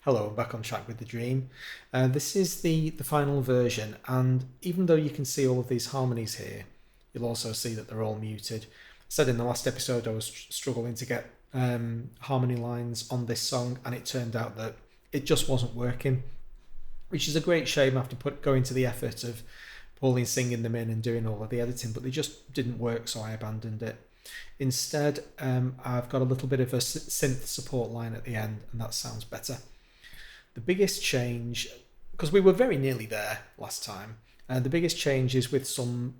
Hello, I'm back on track with the dream. This is the final version, and even though you can see all of these harmonies here, you'll also see that they're all muted. I said in the last episode I was struggling to get harmony lines on this song, and it turned out that it just wasn't working, which is a great shame after going to the effort of Pauline singing them in and doing all of the editing, but they just didn't work, so I abandoned it. Instead, I've got a little bit of a synth support line at the end, and that sounds better. The biggest change, because we were very nearly there last time, the biggest change is with some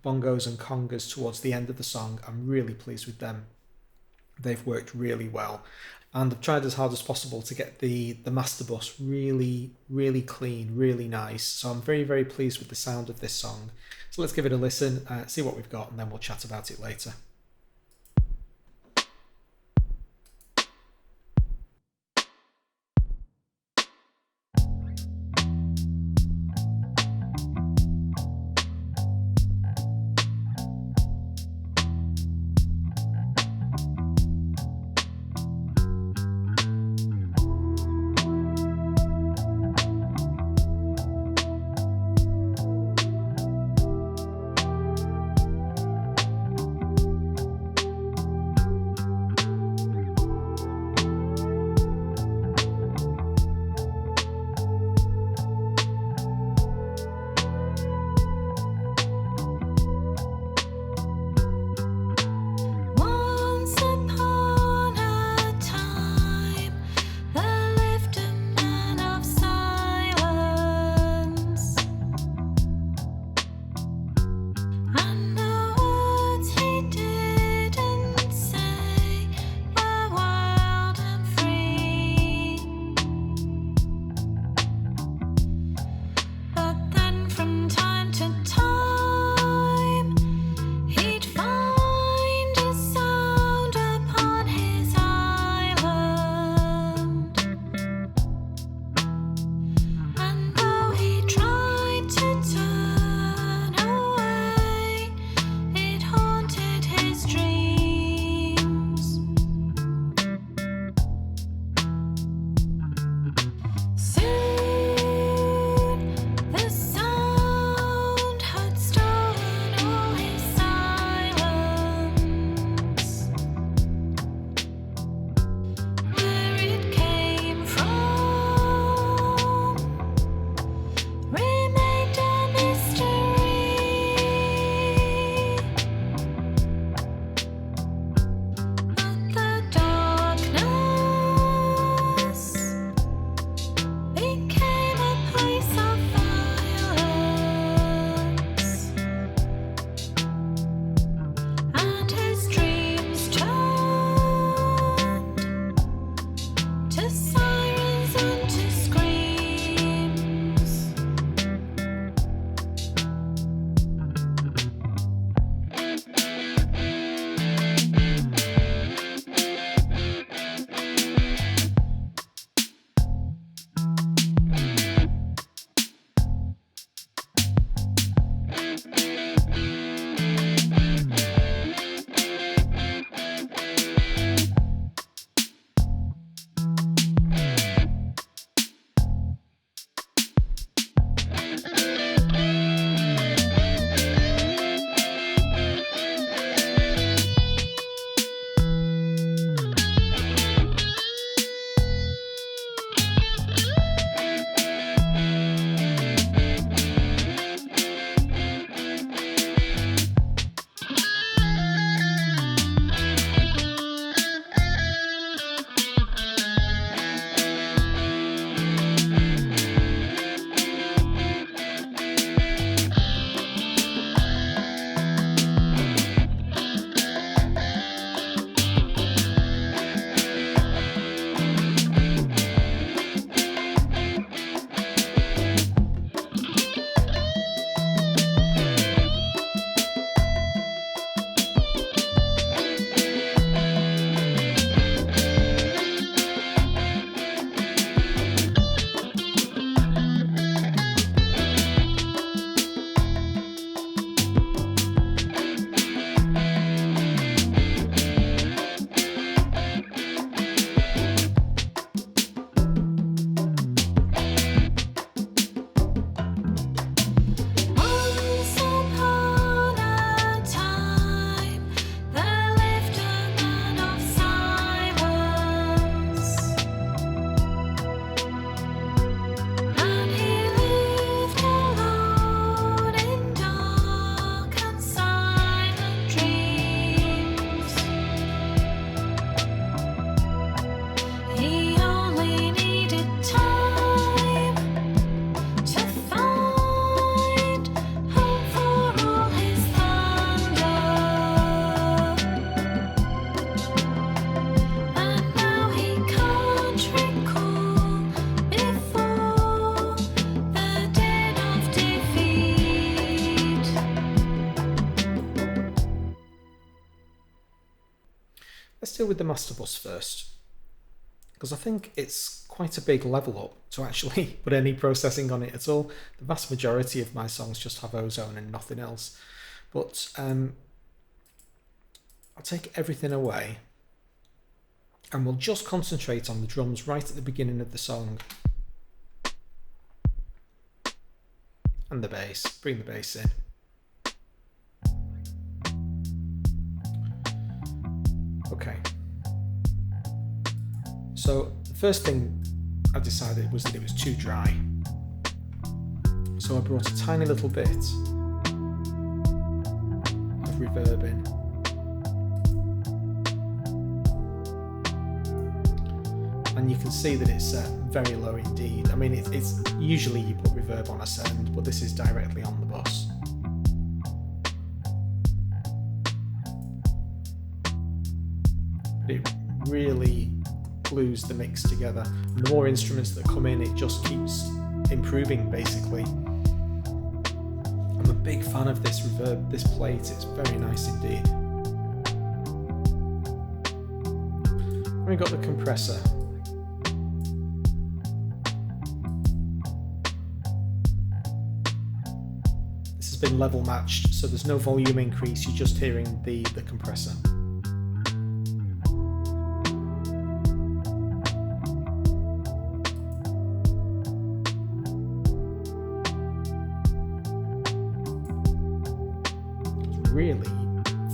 bongos and congas towards the end of the song. I'm really pleased with them. They've worked really well. And I've tried as hard as possible to get the master bus really, really clean, really nice. So I'm very, very pleased with the sound of this song. So let's give it a listen, see what we've got, and then we'll chat about it later. deal with the master bus first, because I think it's quite a big level up to actually put any processing on it at all. The vast majority of my songs just have ozone and nothing else. But I'll take everything away and we'll just concentrate on the drums right at the beginning of the song. And the bass, bring the bass in. Okay. So the first thing I decided was that it was too dry. So I brought a tiny little bit of reverb in. And you can see that it's very low indeed. I mean, it's usually you put reverb on a send, but this is directly on the bus. But it really glues the mix together. And the more instruments that come in, it just keeps improving, basically. I'm a big fan of this reverb, this plate. It's very nice indeed. We got the compressor. Been level matched, so there's no volume increase, you're just hearing the compressor. It really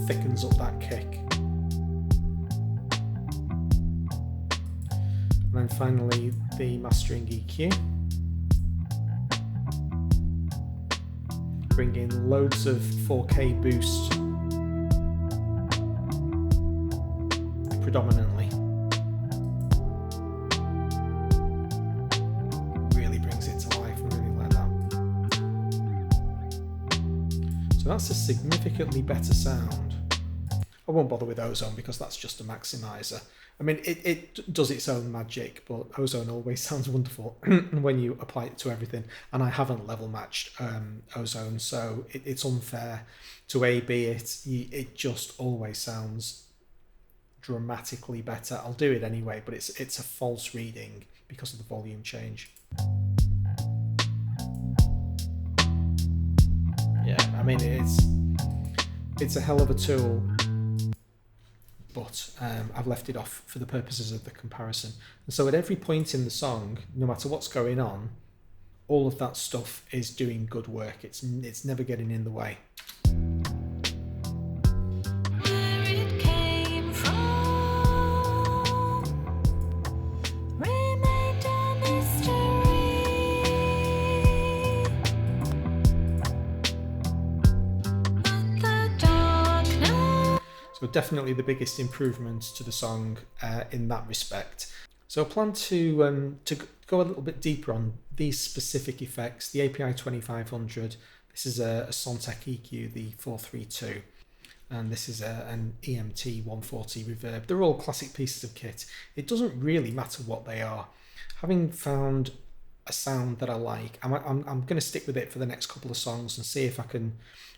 thickens up that kick. And then finally the mastering EQ. Bring in loads of 4K boost, predominantly. Really brings it to life, I really like that. So that's a significantly better sound. I won't bother with ozone because that's just a maximizer. I mean, it does its own magic, but ozone always sounds wonderful when you apply it to everything. And I haven't level matched ozone, so it's unfair to A/B it. It just always sounds dramatically better. I'll do it anyway, but it's a false reading because of the volume change. Yeah, I mean, it's a hell of a tool. But I've left it off for the purposes of the comparison. And so at every point in the song, no matter what's going on, all of that stuff is doing good work. It's never getting in the way. So definitely the biggest improvement to the song in that respect. So I plan to go a little bit deeper on these specific effects. The API 2500, this is a Sontec EQ, the 432, and this is an EMT 140 reverb. They're all classic pieces of kit. It doesn't really matter what they are. Having found a sound that I like, I'm going to stick with it for the next couple of songs and see if I can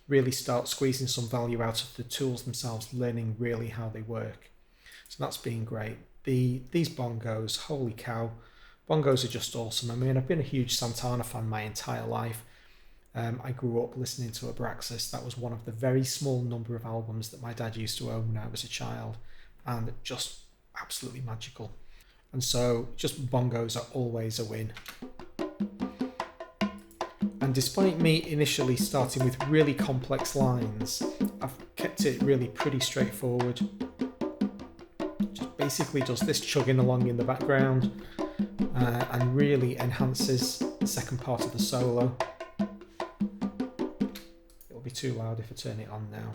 really start squeezing some value out of the tools themselves, learning really how they work. So that's been great. These bongos, holy cow, bongos are just awesome. I mean, I've been a huge Santana fan my entire life. I grew up listening to Abraxas. That was one of the very small number of albums that my dad used to own when I was a child, and just absolutely magical. And so just bongos are always a win. And despite me initially starting with really complex lines, I've kept it really pretty straightforward. Just basically does this chugging along in the background and really enhances the second part of the solo. It'll be too loud if I turn it on now.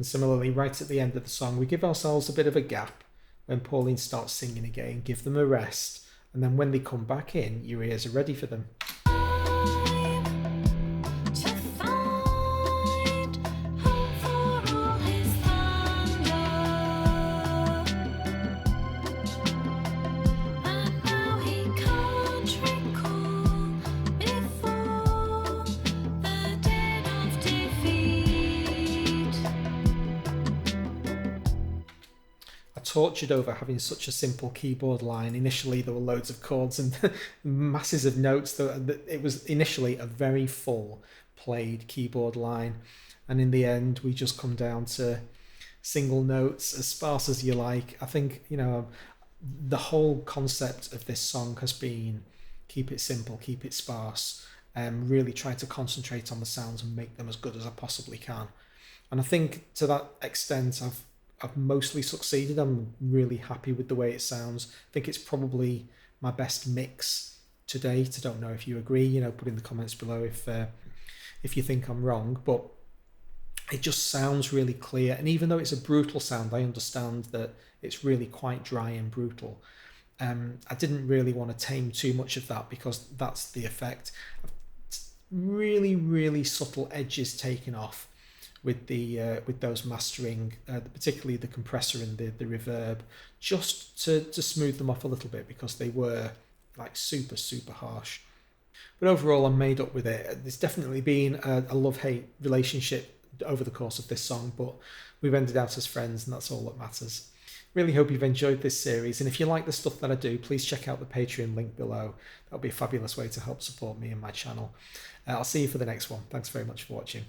Similarly, right at the end of the song, we give ourselves a bit of a gap when Pauline starts singing again, give them a rest, and then when they come back in, your ears are ready for them. tortured over having such a simple keyboard line. Initially, there were loads of chords and masses of notes. It was initially a very full played keyboard line. And in the end, we just come down to single notes, as sparse as you like. I think, the whole concept of this song has been keep it simple, keep it sparse, and really try to concentrate on the sounds and make them as good as I possibly can. And I think to that extent, I've mostly succeeded. I'm really happy with the way it sounds. I think it's probably my best mix to date. I don't know if you agree. Put in the comments below if you think I'm wrong, but it just sounds really clear. And even though it's a brutal sound, I understand that it's really quite dry and brutal. I didn't really want to tame too much of that because that's the effect. Really, really subtle edges taken off with those mastering, particularly the compressor and the reverb, just to smooth them off a little bit because they were like super, super harsh. But overall, I'm made up with it. There's definitely been a love-hate relationship over the course of this song, but we've ended out as friends, and that's all that matters. Really hope you've enjoyed this series, and if you like the stuff that I do, please check out the Patreon link below. That'll be a fabulous way to help support me and my channel. I'll see you for the next one. Thanks very much for watching.